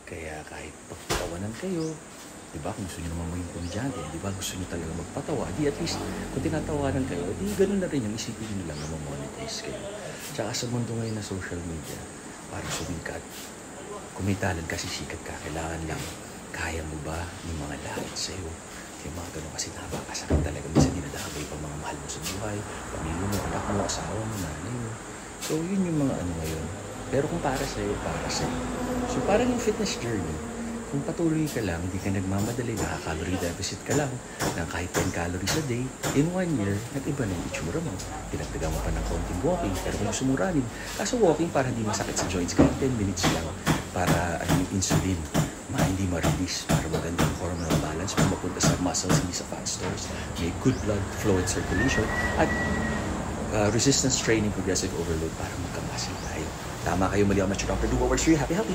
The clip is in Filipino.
Kaya kahit pagtawanan kayo, di ba, kung gusto nyo naman maging komedyante, di ba, gusto nyo talaga magpatawa, di at least, kung tinatawanan kayo, di ganun na rin yung isipin nyo lang na mamonetize kayo. Tsaka sa mundo ngayon na social media, para sumikat, kung may talent ka, sisikat ka, kailangan lang, kaya mo ba yung mga langit sa'yo? Yung mga ganun kasi napakasakit talaga. Minsan dinadakabay pa mga mahal mo sa buhay, pamilya mo, anak mo, asawa mo, nanay mo. So, yun yung mga ano ngayon. Pero kung para sa'yo, para sa'yo. So, parang yung fitness journey, kung patuloy ka lang, hindi ka nagmamadali, nakaka-calorie deficit ka lang, ng kahit 10 calories a day, in 1 year, nag-iba na yung itsura mo. Tinagdagan mo pa ng konting walking, pero kung gusto mo running, kaso walking para hindi masakit sa joints, kahit 10 minutes lang, para yung insulin, hindi ma-release, para magandang hormonal balance, para mapunta sa muscles, hindi sa fat stores, may good blood flow and circulation, at resistance training, progressive overload, para magka-muscle tayo. Tama kayo, mali ako, Mr. Doctor. Do what works for you. Happy, happy!